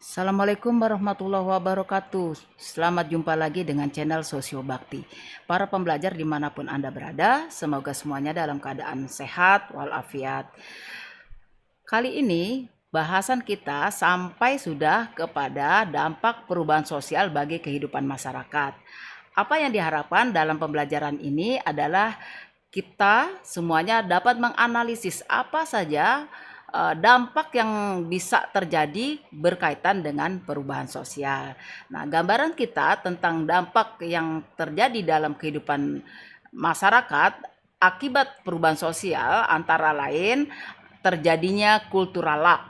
Assalamualaikum warahmatullahi wabarakatuh. Selamat jumpa lagi dengan channel Sosio Bakti. Para pembelajar dimanapun Anda berada, semoga semuanya dalam keadaan sehat walafiat. Kali ini bahasan kita sampai sudah kepada dampak perubahan sosial bagi kehidupan masyarakat. Apa yang diharapkan dalam pembelajaran ini adalah kita semuanya dapat menganalisis apa saja dampak yang bisa terjadi berkaitan dengan perubahan sosial. Nah, gambaran kita tentang dampak yang terjadi dalam kehidupan masyarakat akibat perubahan sosial antara lain terjadinya cultural lock,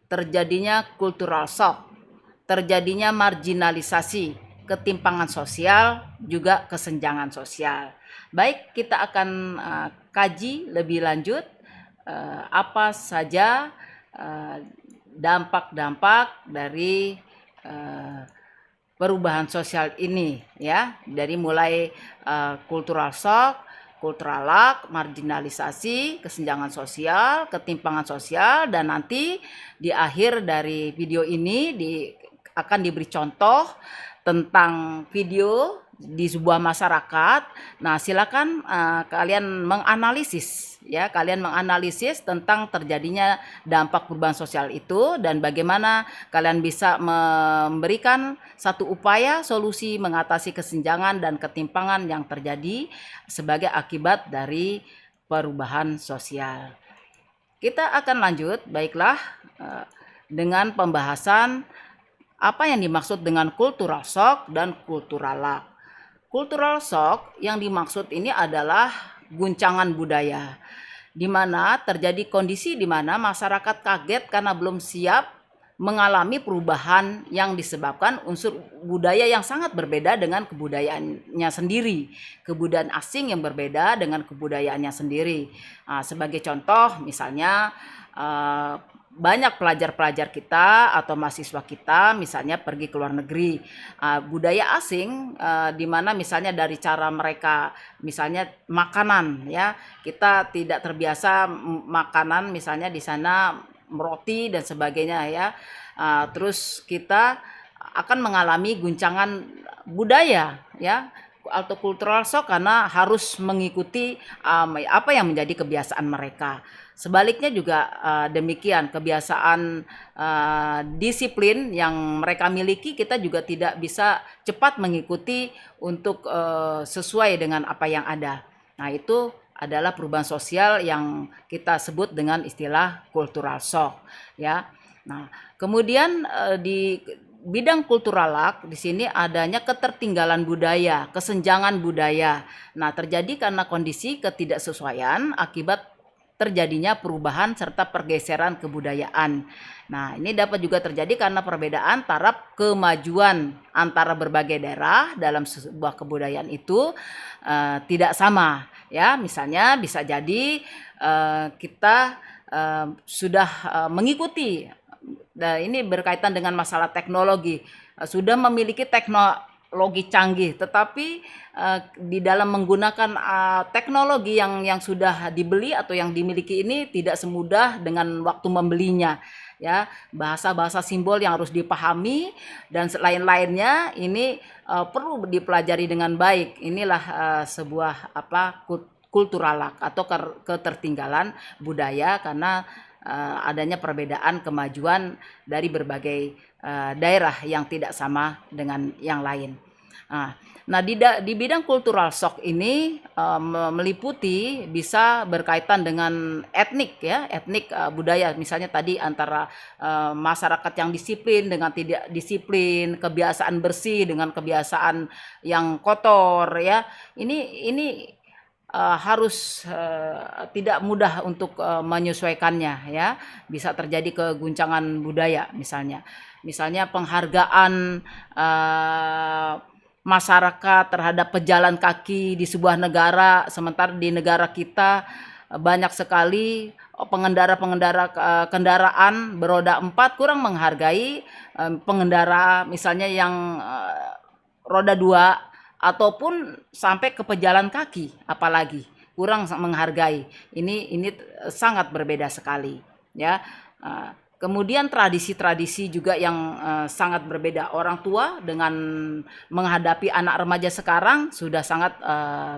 terjadinya cultural shock, terjadinya marginalisasi, ketimpangan sosial, juga kesenjangan sosial. Baik, kita akan kaji lebih lanjut apa saja dampak-dampak dari perubahan sosial ini, ya, dari mulai cultural shock, cultural lock, marginalisasi, kesenjangan sosial, ketimpangan sosial, dan nanti di akhir dari video ini akan diberi contoh tentang video di sebuah masyarakat. Nah, silakan kalian menganalisis, ya, kalian menganalisis tentang terjadinya dampak perubahan sosial itu dan bagaimana kalian bisa memberikan satu upaya solusi mengatasi kesenjangan dan ketimpangan yang terjadi sebagai akibat dari perubahan sosial. Kita akan lanjut, baiklah, dengan pembahasan apa yang dimaksud dengan cultural shock dan cultural lock. Cultural shock yang dimaksud ini adalah guncangan budaya, di mana terjadi kondisi di mana masyarakat kaget karena belum siap mengalami perubahan yang disebabkan unsur budaya yang sangat berbeda dengan kebudayaannya sendiri, kebudayaan asing yang berbeda dengan kebudayaannya sendiri. Nah, sebagai contoh, misalnya banyak pelajar-pelajar kita atau mahasiswa kita misalnya pergi ke luar negeri, budaya asing di mana misalnya dari cara mereka misalnya makanan, ya, kita tidak terbiasa makanan misalnya di sana roti dan sebagainya, ya. Terus kita akan mengalami guncangan budaya, ya, atau cultural shock karena harus mengikuti apa yang menjadi kebiasaan mereka. Sebaliknya juga demikian, kebiasaan disiplin yang mereka miliki kita juga tidak bisa cepat mengikuti untuk sesuai dengan apa yang ada. Nah, itu adalah perubahan sosial yang kita sebut dengan istilah cultural shock, ya. Nah, kemudian di bidang kultural lock di sini adanya ketertinggalan budaya, kesenjangan budaya. Nah, terjadi karena kondisi ketidaksesuaian akibat terjadinya perubahan serta pergeseran kebudayaan. Nah, ini dapat juga terjadi karena perbedaan taraf kemajuan antara berbagai daerah dalam sebuah kebudayaan itu tidak sama, ya. Misalnya bisa jadi kita sudah mengikuti, nah, ini berkaitan dengan masalah teknologi, sudah memiliki teknologi canggih, tetapi di dalam menggunakan teknologi yang sudah dibeli atau yang dimiliki ini tidak semudah dengan waktu membelinya, ya. Bahasa-bahasa simbol yang harus dipahami dan lain-lainnya ini perlu dipelajari dengan baik. Inilah sebuah cultural lock atau ketertinggalan budaya karena adanya perbedaan kemajuan dari berbagai daerah yang tidak sama dengan yang lain. Nah, di bidang cultural shock ini meliputi bisa berkaitan dengan etnik, ya, etnik budaya. Misalnya tadi antara masyarakat yang disiplin dengan tidak disiplin, kebiasaan bersih dengan kebiasaan yang kotor, ya. Ini harus tidak mudah untuk menyesuaikannya, ya. Bisa terjadi keguncangan budaya misalnya penghargaan masyarakat terhadap pejalan kaki di sebuah negara, sementara di negara kita banyak sekali pengendara-pengendara kendaraan beroda 4 kurang menghargai pengendara misalnya yang roda 2 ataupun sampai ke pejalan kaki, apalagi kurang menghargai. Ini sangat berbeda sekali, ya. Kemudian tradisi-tradisi juga yang sangat berbeda. Orang tua dengan menghadapi anak remaja sekarang sudah sangat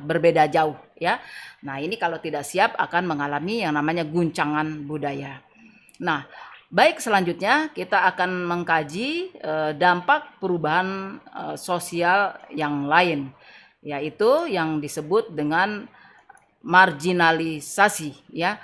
berbeda jauh ya. Nah, ini kalau tidak siap akan mengalami yang namanya guncangan budaya. Nah, baik, selanjutnya kita akan mengkaji dampak perubahan sosial yang lain, yaitu yang disebut dengan marginalisasi ya.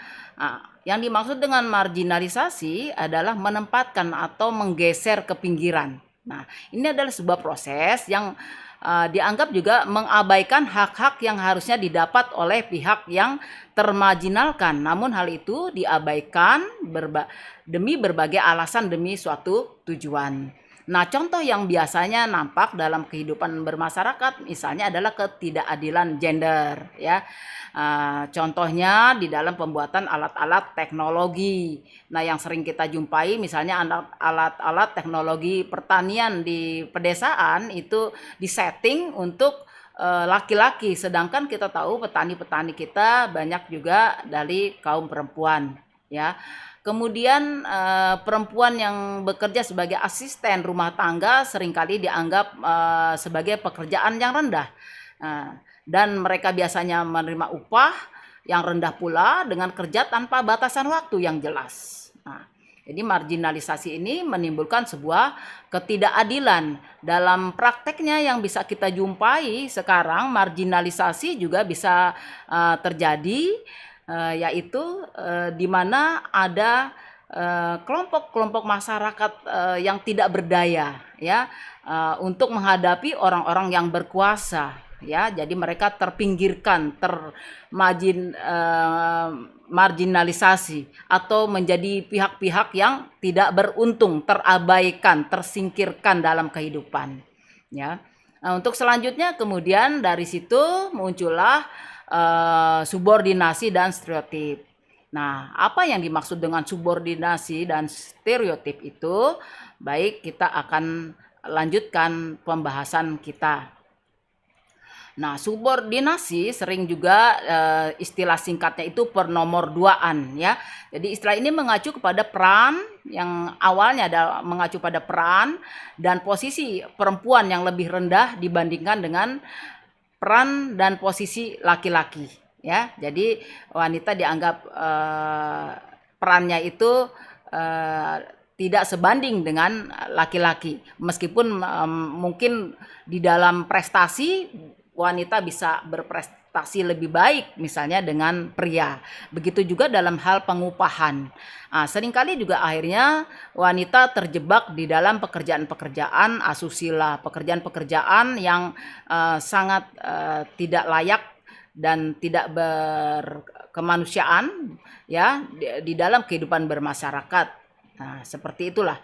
Yang dimaksud dengan marginalisasi adalah menempatkan atau menggeser ke pinggiran. Nah, ini adalah sebuah proses yang dianggap juga mengabaikan hak-hak yang harusnya didapat oleh pihak yang termarginalkan. Namun hal itu diabaikan demi berbagai alasan demi suatu tujuan. Nah, contoh yang biasanya nampak dalam kehidupan bermasyarakat misalnya adalah ketidakadilan gender ya. Contohnya di dalam pembuatan alat-alat teknologi. Nah, yang sering kita jumpai misalnya alat-alat teknologi pertanian di pedesaan itu disetting untuk laki-laki, sedangkan kita tahu petani-petani kita banyak juga dari kaum perempuan ya. Kemudian perempuan yang bekerja sebagai asisten rumah tangga seringkali dianggap sebagai pekerjaan yang rendah. Dan mereka biasanya menerima upah yang rendah pula dengan kerja tanpa batasan waktu yang jelas. Nah, jadi marginalisasi ini menimbulkan sebuah ketidakadilan. Dalam prakteknya yang bisa kita jumpai sekarang, marginalisasi juga bisa terjadi, yaitu di mana ada kelompok-kelompok masyarakat yang tidak berdaya ya, untuk menghadapi orang-orang yang berkuasa. Ya, jadi mereka terpinggirkan, marginalisasi atau menjadi pihak-pihak yang tidak beruntung, terabaikan, tersingkirkan dalam kehidupan. Ya, nah, untuk selanjutnya kemudian dari situ muncullah subordinasi dan stereotip. Nah, apa yang dimaksud dengan subordinasi dan stereotip itu? Baik, kita akan lanjutkan pembahasan kita. Nah, subordinasi sering juga istilah singkatnya itu pernomorduaan ya. Jadi istilah ini mengacu kepada peran yang awalnya ada mengacu pada peran dan posisi perempuan yang lebih rendah dibandingkan dengan peran dan posisi laki-laki ya. Jadi wanita dianggap perannya itu tidak sebanding dengan laki-laki. Meskipun mungkin di dalam prestasi wanita bisa berprestasi lebih baik misalnya dengan pria. Begitu juga dalam hal pengupahan. Seringkali juga akhirnya wanita terjebak di dalam pekerjaan-pekerjaan asusila, pekerjaan-pekerjaan yang sangat tidak layak dan tidak berkemanusiaan ya di dalam kehidupan bermasyarakat. Nah, seperti itulah.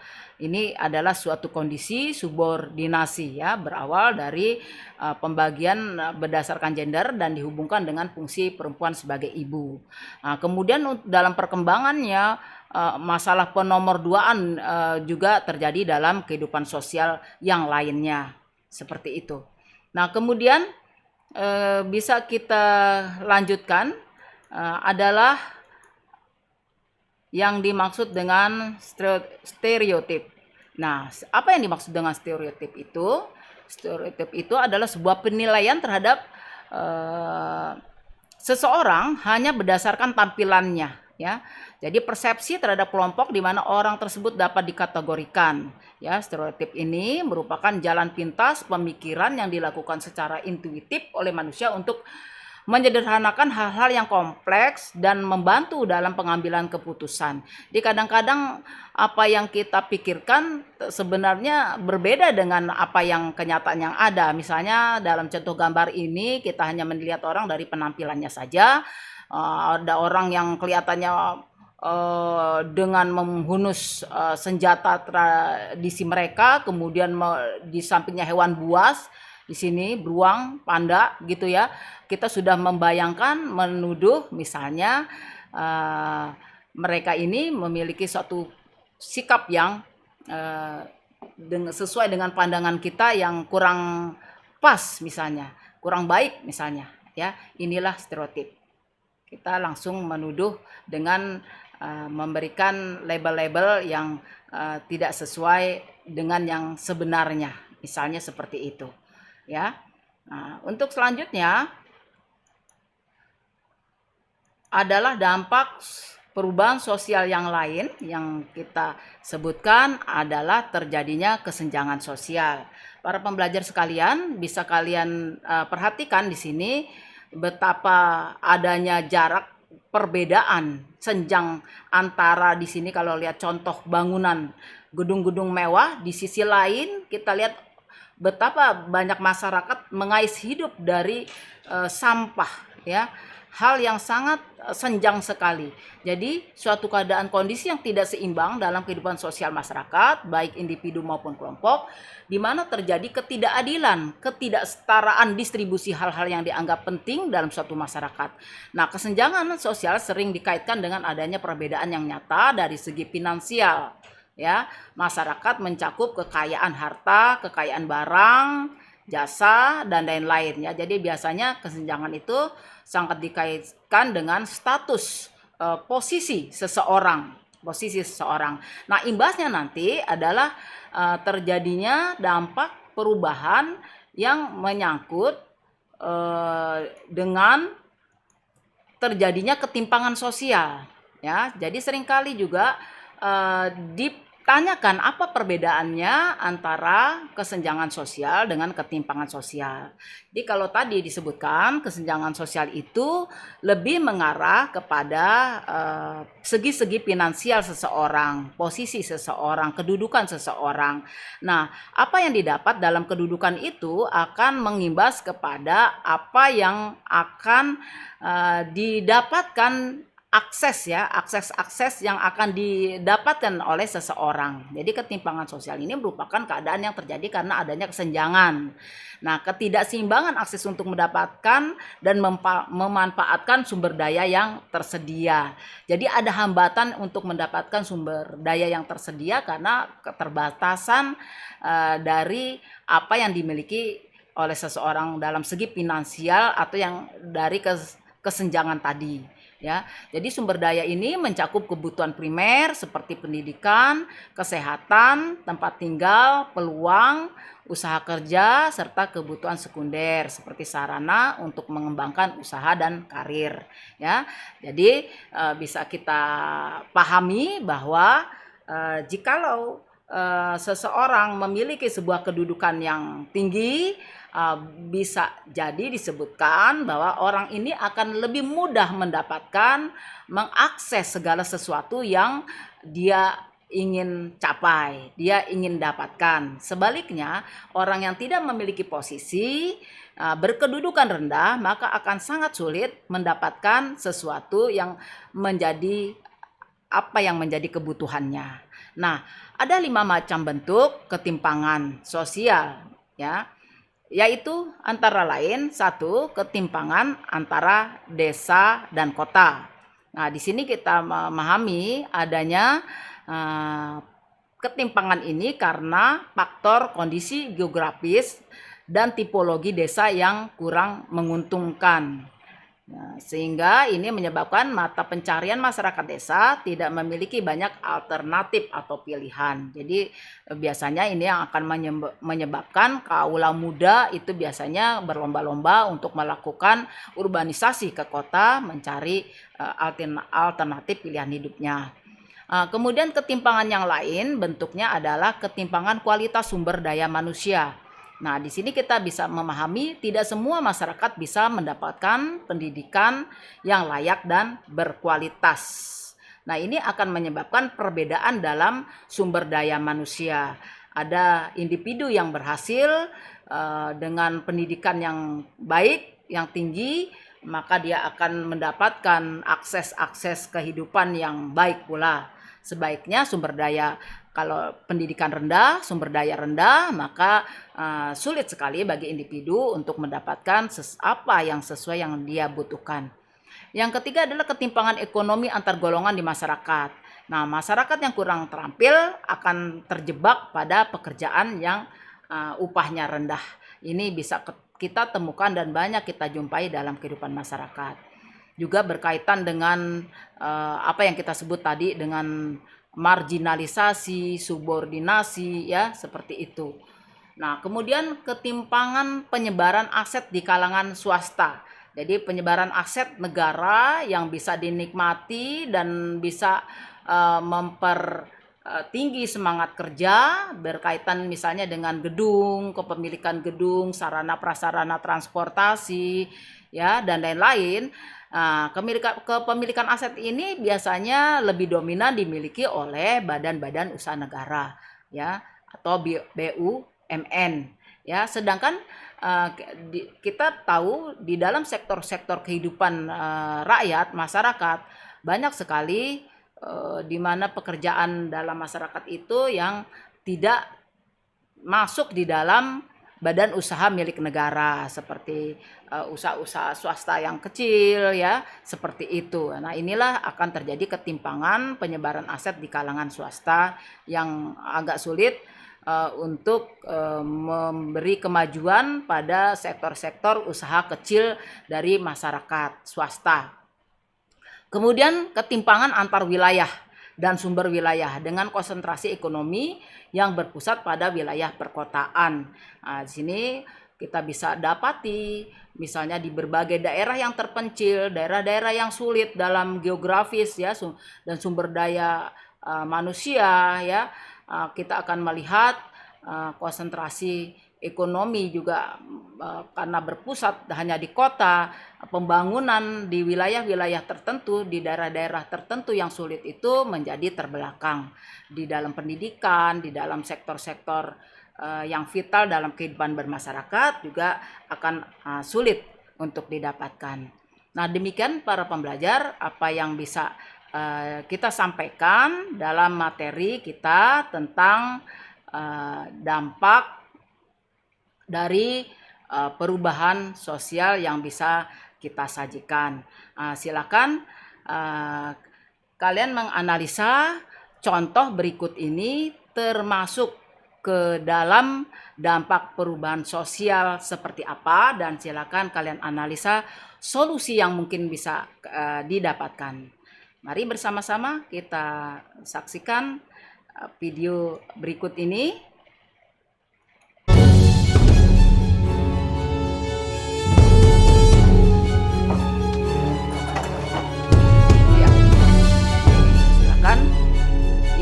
Ini adalah suatu kondisi subordinasi ya, berawal dari pembagian berdasarkan gender dan dihubungkan dengan fungsi perempuan sebagai ibu. Nah, kemudian dalam perkembangannya masalah penomorduaan juga terjadi dalam kehidupan sosial yang lainnya. Seperti itu. Nah, kemudian bisa kita lanjutkan adalah yang dimaksud dengan stereotip. Nah, apa yang dimaksud dengan stereotip itu? Stereotip itu adalah sebuah penilaian terhadap seseorang hanya berdasarkan tampilannya, ya. Jadi persepsi terhadap kelompok di mana orang tersebut dapat dikategorikan. Ya, stereotip ini merupakan jalan pintas pemikiran yang dilakukan secara intuitif oleh manusia untuk menyederhanakan hal-hal yang kompleks dan membantu dalam pengambilan keputusan. Jadi kadang-kadang apa yang kita pikirkan sebenarnya berbeda dengan apa yang kenyataan yang ada. Misalnya dalam contoh gambar ini kita hanya melihat orang dari penampilannya saja. Ada orang yang kelihatannya dengan menghunus senjata tradisi mereka, kemudian di sampingnya hewan buas. Di sini beruang, panda gitu ya. Kita sudah membayangkan, menuduh misalnya mereka ini memiliki suatu sikap yang sesuai dengan pandangan kita yang kurang pas misalnya, kurang baik misalnya ya. Inilah stereotip. Kita langsung menuduh dengan memberikan label-label yang tidak sesuai dengan yang sebenarnya, misalnya seperti itu, ya. Nah, untuk selanjutnya adalah dampak perubahan sosial yang lain yang kita sebutkan adalah terjadinya kesenjangan sosial. Para pembelajar sekalian, bisa kalian perhatikan di sini betapa adanya jarak perbedaan senjang antara di sini kalau lihat contoh bangunan gedung-gedung mewah, di sisi lain kita lihat betapa banyak masyarakat mengais hidup dari sampah, ya. Hal yang sangat senjang sekali. Jadi suatu keadaan kondisi yang tidak seimbang dalam kehidupan sosial masyarakat, baik individu maupun kelompok, di mana terjadi ketidakadilan, ketidaksetaraan distribusi hal-hal yang dianggap penting dalam suatu masyarakat. Nah, kesenjangan sosial sering dikaitkan dengan adanya perbedaan yang nyata dari segi finansial. Ya, masyarakat mencakup kekayaan harta, kekayaan barang, jasa, dan lain-lain, ya. Jadi biasanya kesenjangan itu sangat dikaitkan dengan status posisi seseorang. Nah, imbasnya nanti adalah terjadinya dampak perubahan yang menyangkut dengan terjadinya ketimpangan sosial, ya. Jadi seringkali juga ditanyakan apa perbedaannya antara kesenjangan sosial dengan ketimpangan sosial. Jadi kalau tadi disebutkan kesenjangan sosial itu lebih mengarah kepada segi-segi finansial seseorang, posisi seseorang, kedudukan seseorang. Nah, apa yang didapat dalam kedudukan itu akan mengimbas kepada apa yang akan didapatkan akses yang akan didapatkan oleh seseorang. Jadi ketimpangan sosial ini merupakan keadaan yang terjadi karena adanya kesenjangan. Nah, ketidakseimbangan akses untuk mendapatkan dan memanfaatkan sumber daya yang tersedia. Jadi ada hambatan untuk mendapatkan sumber daya yang tersedia karena keterbatasan dari apa yang dimiliki oleh seseorang dalam segi finansial atau yang dari kesenjangan tadi. Ya, jadi sumber daya ini mencakup kebutuhan primer seperti pendidikan, kesehatan, tempat tinggal, peluang, usaha kerja, serta kebutuhan sekunder seperti sarana untuk mengembangkan usaha dan karir. Ya, jadi bisa kita pahami bahwa jikalau seseorang memiliki sebuah kedudukan yang tinggi, bisa jadi disebutkan bahwa orang ini akan lebih mudah mendapatkan, mengakses segala sesuatu yang dia ingin capai, dia ingin dapatkan. Sebaliknya, orang yang tidak memiliki posisi, berkedudukan rendah, maka akan sangat sulit mendapatkan sesuatu yang menjadi apa yang menjadi kebutuhannya. Nah, ada 5 macam bentuk ketimpangan sosial, ya. Yaitu antara lain 1, ketimpangan antara desa dan kota. Nah, di sini kita memahami adanya ketimpangan ini karena faktor kondisi geografis dan tipologi desa yang kurang menguntungkan. Nah, sehingga ini menyebabkan mata pencarian masyarakat desa tidak memiliki banyak alternatif atau pilihan. Jadi biasanya ini yang akan menyebabkan kaula muda itu biasanya berlomba-lomba untuk melakukan urbanisasi ke kota, mencari alternatif pilihan hidupnya. Kemudian ketimpangan yang lain bentuknya adalah ketimpangan kualitas sumber daya manusia. Nah, di sini kita bisa memahami tidak semua masyarakat bisa mendapatkan pendidikan yang layak dan berkualitas. Nah, ini akan menyebabkan perbedaan dalam sumber daya manusia. Ada individu yang berhasil dengan pendidikan yang baik, yang tinggi, maka dia akan mendapatkan akses kehidupan yang baik pula. Sebaiknya kalau pendidikan rendah, sumber daya rendah, maka sulit sekali bagi individu untuk mendapatkan apa yang sesuai yang dia butuhkan. Yang ketiga adalah ketimpangan ekonomi antar golongan di masyarakat. Nah, masyarakat yang kurang terampil akan terjebak pada pekerjaan yang upahnya rendah. Ini bisa kita temukan dan banyak kita jumpai dalam kehidupan masyarakat. juga berkaitan dengan apa yang kita sebut tadi dengan marginalisasi, subordinasi ya, seperti itu. Nah, kemudian ketimpangan penyebaran aset di kalangan swasta. Jadi penyebaran aset negara yang bisa dinikmati dan bisa mempertinggi semangat kerja berkaitan misalnya dengan gedung, kepemilikan gedung, sarana prasarana transportasi ya dan lain-lain. Nah, kepemilikan aset ini biasanya lebih dominan dimiliki oleh badan-badan usaha negara ya atau BUMN ya. Sedangkan kita tahu di dalam sektor-sektor kehidupan rakyat masyarakat banyak sekali di mana pekerjaan dalam masyarakat itu yang tidak masuk di dalam badan usaha milik negara seperti usaha-usaha swasta yang kecil ya, seperti itu. Nah, inilah akan terjadi ketimpangan penyebaran aset di kalangan swasta yang agak sulit untuk memberi kemajuan pada sektor-sektor usaha kecil dari masyarakat swasta. Kemudian ketimpangan antar wilayah dan sumber wilayah dengan konsentrasi ekonomi yang berpusat pada wilayah perkotaan. Nah, di sini kita bisa dapati misalnya di berbagai daerah yang terpencil, daerah-daerah yang sulit dalam geografis ya dan sumber daya manusia ya, kita akan melihat konsentrasi ekonomi juga karena berpusat hanya di kota, pembangunan di wilayah-wilayah tertentu, di daerah-daerah tertentu yang sulit itu menjadi terbelakang di dalam pendidikan, di dalam sektor-sektor yang vital dalam kehidupan bermasyarakat juga akan sulit untuk didapatkan. Nah, demikian para pembelajar apa yang bisa kita sampaikan dalam materi kita tentang dampak dari perubahan sosial yang bisa kita sajikan. Silakan kalian menganalisa contoh berikut ini termasuk ke dalam dampak perubahan sosial seperti apa dan silakan kalian analisa solusi yang mungkin bisa didapatkan. Mari bersama-sama kita saksikan video berikut ini.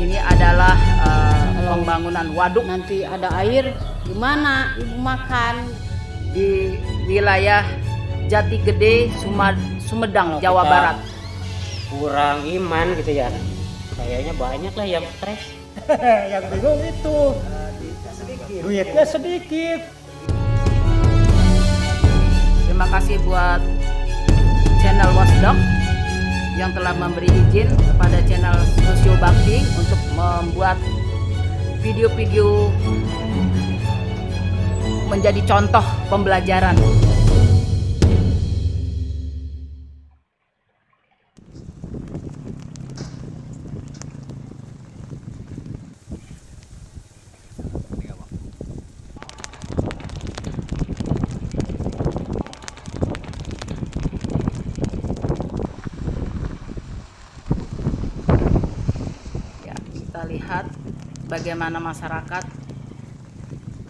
Ini adalah pembangunan waduk. Nanti ada air, gimana ibu makan? Di wilayah Jati Gede, Sumedang, Jawa Barat. Kurang iman gitu ya. Kayaknya banyak lah yang stres. Yang bingung itu duitnya sedikit. Terima kasih buat channel Watchdog yang telah memberi izin kepada channel Sosio Bakti untuk membuat video-video menjadi contoh pembelajaran. Lihat bagaimana masyarakat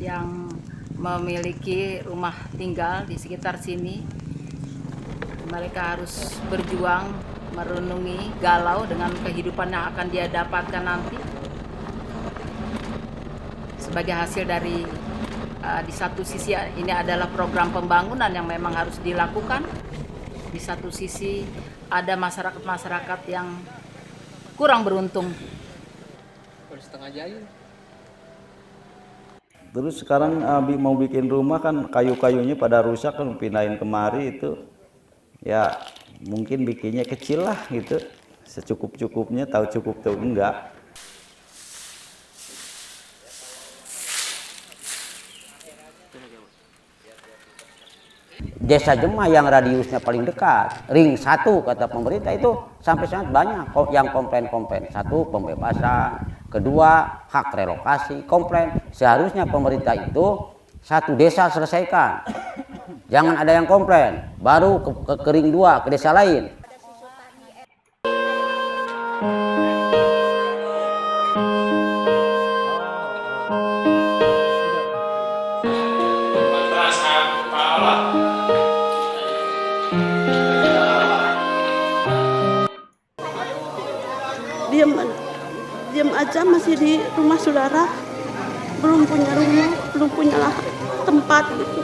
yang memiliki rumah tinggal di sekitar sini, mereka harus berjuang, merenungi, galau dengan kehidupan yang akan dia dapatkan nanti sebagai hasil dari di satu sisi ini adalah program pembangunan yang memang harus dilakukan, di satu sisi ada masyarakat-masyarakat yang kurang beruntung. Setengah jaya. Terus sekarang mau bikin rumah kan kayu-kayunya pada rusak kan pindahin kemari itu ya mungkin bikinnya kecil lah gitu secukup-cukupnya, tahu cukup tahu enggak. Desa Jemah yang radiusnya paling dekat, ring 1 kata pemerintah itu sampai sangat banyak yang komplain-komplain. 1 pembebasan, 2 hak relokasi, komplain. Seharusnya pemerintah itu 1 desa selesaikan. Jangan ada yang komplain, baru ke ring 2 ke desa lain. Diam aja masih di rumah saudara, belum punya rumah, belum punya tempat gitu.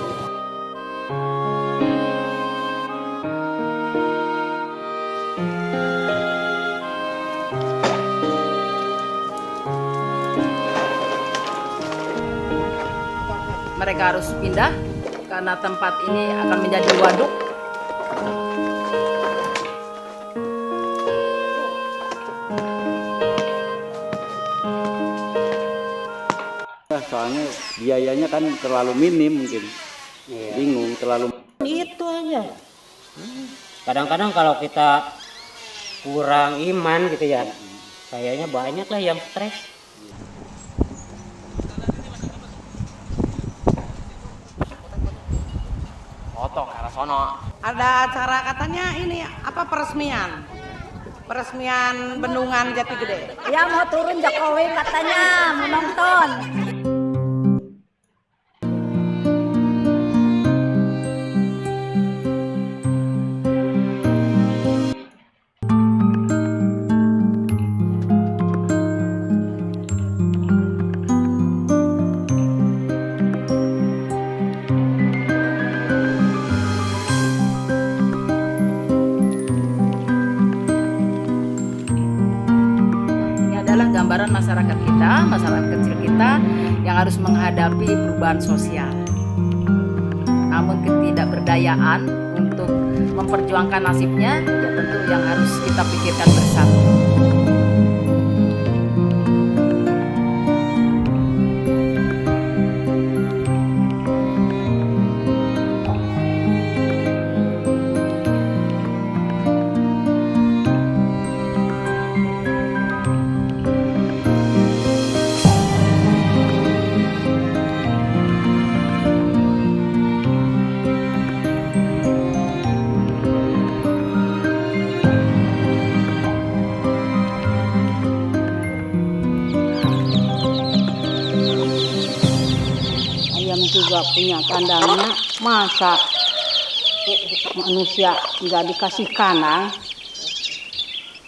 Mereka harus pindah karena tempat ini akan menjadi waduk. Soalnya biayanya kan terlalu minim mungkin. Bingung terlalu. Itu aja. Kadang-kadang kalau kita kurang iman gitu ya, kayaknya banyak lah yang stres. Potong arah sono. Ada acara katanya ini apa peresmian bendungan Jati Gede. Ya mau turun Jokowi katanya mau nonton. Gambaran masyarakat kita, masyarakat kecil kita yang harus menghadapi perubahan sosial. Namun ketidakberdayaan untuk memperjuangkan nasibnya, ya tentu yang harus kita pikirkan bersama. Juga punya kandangnya, masa manusia nggak dikasih kandang?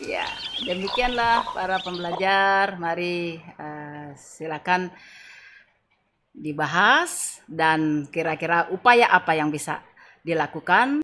Ya, demikianlah para pembelajar. Mari silakan dibahas dan kira-kira upaya apa yang bisa dilakukan